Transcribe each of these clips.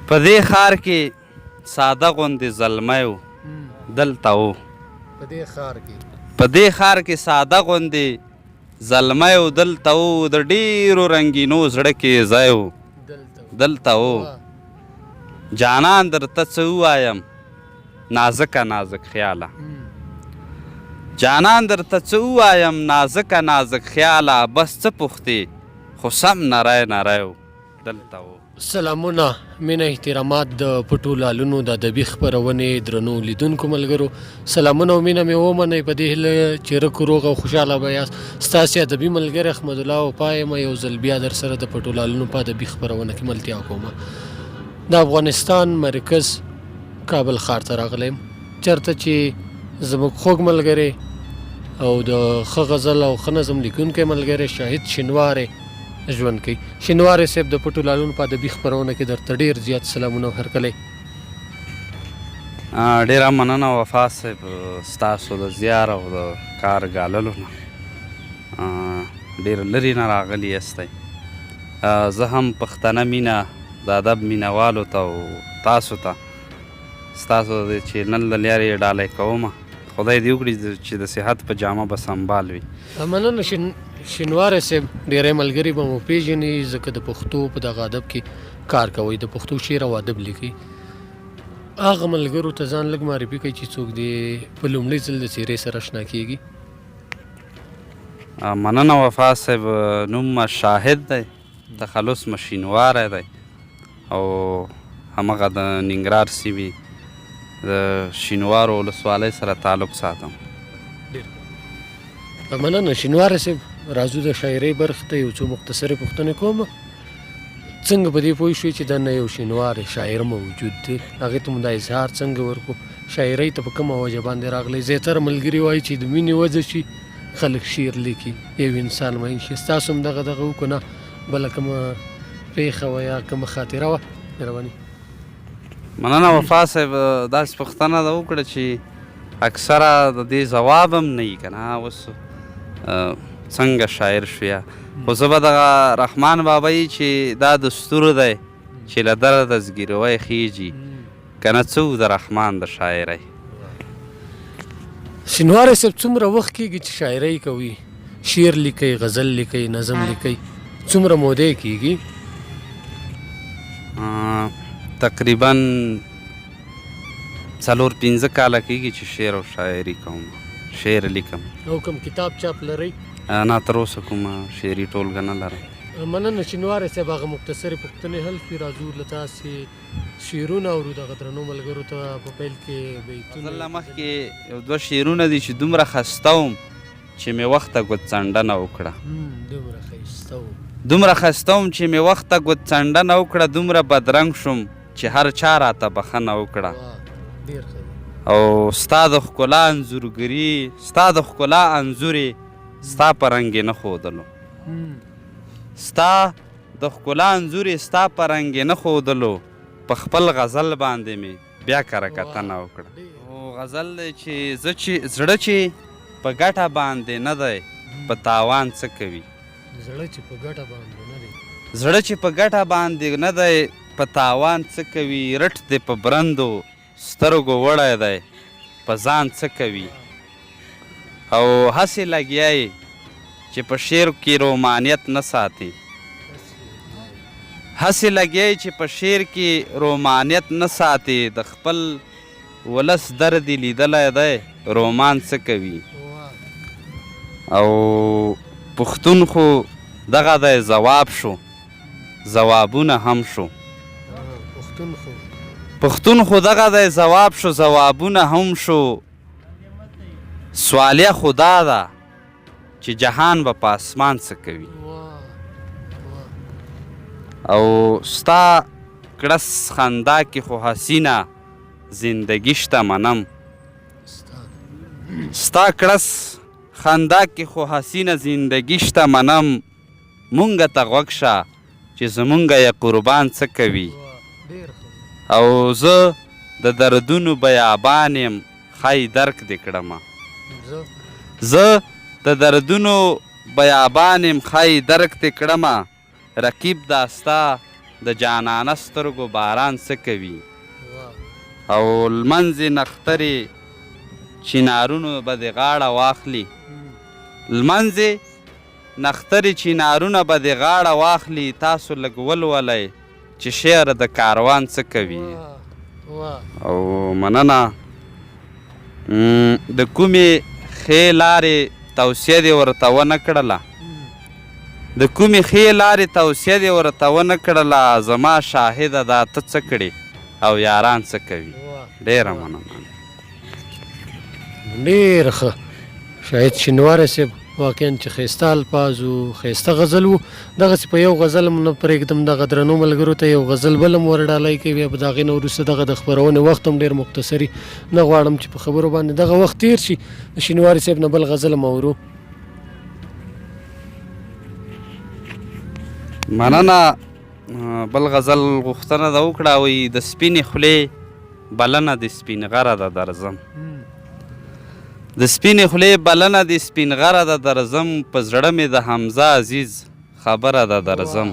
په دې ښار کې ساده غوندې زلمی و دلته و په دې ښار کې په دې ښار کې ساده غوندې زلمی و دلته و د ډېرو رنګینو زړه کې ځای و دلته و جانان درته څه ووایم نازکه نازک خیاله جانان درته څه ووایم نازکه نازک خیاله بس څه پوښتې خو سم نری نری و دلته و. سلامونه مینه احترامات د پټو لالونو د ادبي خپرونې درنو لیدونکو ملګرو سلامونه او مینه مې ومنئ په دې هیله چې رک روغ او خوشحاله به یاست. ستاسې ادبي ملګری احمد الله وفا یم یو ځل بیا در سره د پټو لالونو په ادبي خپرونه کې ملتیا کومه. د افغانستان مرکز کابل ښار ته راغلی یم چېرته چې زموږ خوږ ملګری او د ښه غزل او ښه نظم لیکونکی ملګری شاهد شینواری ژوند کوي. شینواری صاحب د پټو لالونو په ادبي خپرونه کې درته ډېر زیات سلامونه او هرکلی. ډېره مننه وفا صاحب ستاسو د زیار او د کار ګاللو نه ډېر لرې نه راغلي یستی. زه هم پښتنه مینه د ادب مینهوالو ته او تاسو ته ستاسو د چینل د لارې ډالۍ کومه. خدای دې وکړي چې د صحت په جامه به سنبال وي. مننه شینواری صاحب ډېری ملګري به مو پېژني ځکه د پښتو په دغه ادب کې کار کوئ د پښتو شعر او ادب لیکئ. هغه ملګرو ته ځان لږ معرفي کوئ چې څوک دې په لومړي ځل د څېرې سره اشنا کېږي. مننه وفا صاحب نوم شاهد دی تخلص مې شینواری دی او همغه د ننګرهار سیمې د شینوارو ولسوالۍ سره تعلق ساتم. مننه شینواری صاحب راځو د شاعرۍ برخې ته یو څو مختصرې پوښتنې کوم. څنګه په دې پوه شوې چې دننه یو شینواری شاعر موجود دی هغې ته مو دا اظهار څنګه ورکړو شاعرۍ ته په کومه وجه باندې راغلی. زیاتره ملګري وایي چې د مینې وجه شي خلک شعر لیکي یو انسان مین شي. ستاسو هم دغه وکړو نه بله کومه پېښه وه یا کومه خاطره وه مهرباني. مننه وفا صاحب داسې پوښتنه ده وکړه چې اکثره د دې ځواب هم نه وي که نه اوس څنګه شاعر شویه خو زه به دغه رحمان بابا یي چې دا دستور دی چې له درده زګیروی خیږي که نه څه د رحمان د شاعرۍ. شینواری صاحب څومره وخت کېږي چې شاعرۍ کوي شعر لیکئ غزل لیکئ نظم لیکئ څومره موده یې کېږي؟ تقریبا 4-5 کاله کېږي چې شعر او شاعري کوم شعر لیکم. او کوم کتاب چاپ لرئ؟ نه تر اوسه کومه شعري ټولګه نه لرم. مننه شینواری صاحب هغه مختصرې پوښتنې حل شوې. راځو له تاسې شعرونه اورو دغه درنو ملګرو ته په پیل کې بیتونه. غزل نه مخکې یو 2 شعرونه دي چې دومره خسته وم چې مې وخته ګوتڅنډنه وکړه. دومره ښایسته وم دومره خسته وم چې مې وخته ګوتڅنډنه وکړه دومره بدرنګ شوم چې هر چا راته بخښنه وکړه. ډېر ښه او ستا د ښکلا انځورګري ستا د ښکلا انځورې ستا په رنګ یې نه ښودلو ستا د ښکلا انځورې ستا په رنګ یې نه ښودلو په خپل غزل باندې مې بیا کره کتنه وکړه. او غزل دی چې زړه چې په ګټه باندې نه دی په تاوان څه کوي. زړه چې په ګټه باندې نه دی زړه چې په ګټه باندې نه دی په تاوان څه کوي. رټ دی په برندو سترګو وړی دی په ځان څه کوي. او هسې لګیا یې چې په شعر کې رومانیت نه ساتي هسې لګیا یې چې په شعر کې رومانیت نه ساتي. د خپل ولس درد یې لیدلی دی رومان څه کوي. او پښتون خو دغه دی ځواب شو ځوابونه هم شو. پښتون خو دغه دی ځواب شو ځوابونه هم شو. سوالیه خو دا ده چې جهان به په اسمان څه کوي. او ستا کړس خندا کې خو حسینه زندگی شته منم ستا کړس خندا کې خو حسینه زندگی شته منم. مونږه ته غوږ شه چې زمونږه یې قربان څه کوي. او زه د دردونو بیابان یم ښایي درک دې کړمه زه د دردونو بیابان یم ښایي درک دې کړمه. رقیب دا ستا د جانانه سترګو باران څه کوي او لمنځې نخترې چینارونو به دې غاړه واخلي لمنځې نخترې چینارونه به دې غاړه واخلي تاسو لږ ولولئ چې شعر د کاروان څه کوي او مننه د کومې ښې لارې توصیه دې ورته ونه کړله د کومې ښې لارې توصیه دې ورته ونه کړله زما شاهده دا ته څه کړې او یاران څه کوي ډېره مننه ډېر ښه شاهد شینواری صاحب واقعا چې ښایسته الفاظ و ښایسته غزل و دغسې په یو غزل هم نه پرېږدم دغه درنو ملګرو ته یو غزل بل هم ورډالۍ کوي بیا په د هغې نه وروسته دغه د خپرونې وخت هم ډېر مختصري نه غواړم چې په خبرو باندې دغه وخت تېر شي د شینواري صاحب نه بل غزل هم اورو مننه بل غزل غوښتنه ده وکړه وایي د سپینې خولې بلنه د سپین غره ده درځم د سپینې خولې بلنه د سپین غره ده درځم په زړه مې د حمزه عزیز خبره ده درځم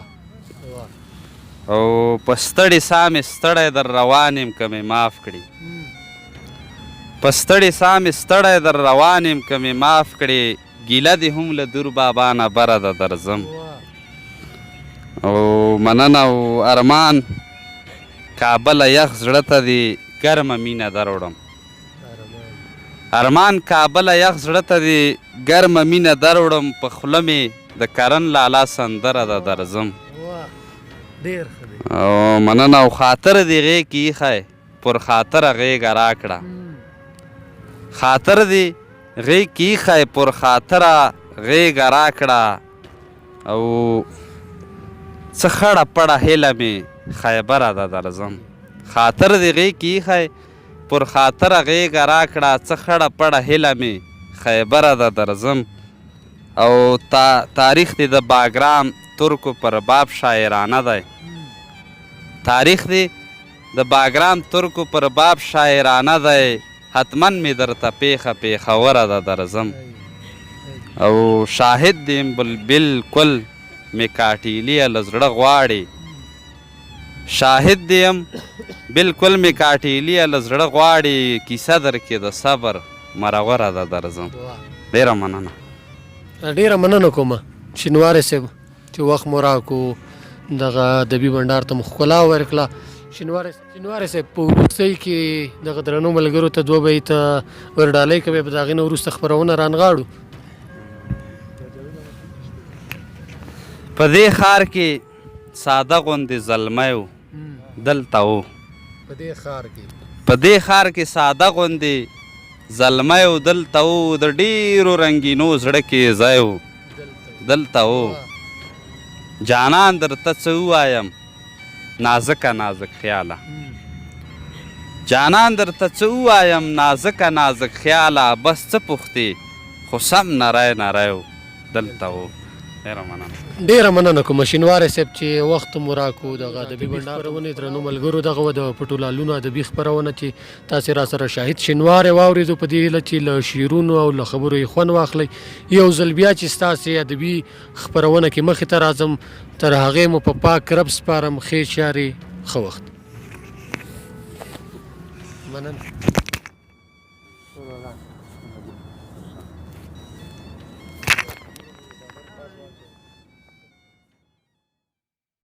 او په ستړې ساه مې ستړی در روان یم که مې معاف کړي په ستړې ساه مې ستړی در روان یم که مې معاف کړي ګیله دې هم له دور بابا نه بره ده درځم او مننه او ارمان کابله یخ زړه ته دې ګرمه مینه دروړم ارمان کابله یخ زړه ته دې ګرمه مینه دروړم په خوله مې د کرن لالا سندره ده درځم او مننه او خاطر دې غېږ کې ایښی پر خاطره غېږه راکړه خاطر دې غېږ کې ایښی پر خاطره غېږه راکړه او څه خړه پړه هیله مې خیبره ده درځم خاطر دې غېږ کې ایښی پر خاطره غېږه راکړه څه خړه پړه هیله مې خیبره ده درځم او تاریخ دې د باګرام ترکو پر باب شاعرانه دی تاریخ دې د باګرام ترکو پر باب شاعرانه دی حتما مې درته پیښه پیښوره ده درځم او شاهد دې بالکل مې کاټیلیه له زړه غواړي شاهد دې یم بالکل مې کاټیلیه له زړه غواړي کیسه درکې د صبر مرغوره ده درځم ډېره مننه ډېره مننه کومه شینواری صاحب چې وخت مو راکړو دغه ادبي بنډار ته مو ښکلا ورکړه شینواری صاحب په وروستۍ کې دغه درنو ملګرو ته دوه بیته ورډالۍ کوي په د هغې نه وروسته خپرونه رانغاړو په دې ښار کې ساده غوندې زلمی و دلته و په دې ښار کې ساده غوندې زلمی و دلته و د ډېرو رنګینو زړه کې ځای و دلته و جانان درته څه ووایم نازکه نازک خیاله جانان درته څه ووایم نازکه نازک خیاله بس څه پوښتې خو سم نری نری و دلته و ډېره مننه کومه شینواری صاحب چې وخت مو راکړو دغه ادبي بنډار خپرونې درنو ملګرو دغه وه د پټو لالونو ادبي خپرونه چې تاسې را سره شاهد شینواری واورېدو په دې هیله چې له شعرونو او له خبرو یې خوند واخلئ یو ځل بیا چې ستاسې ادبي خپرونه کې مخې ته راځم تر هغې مو په پاک رب سپارم ښې چارې ښه وخت مننه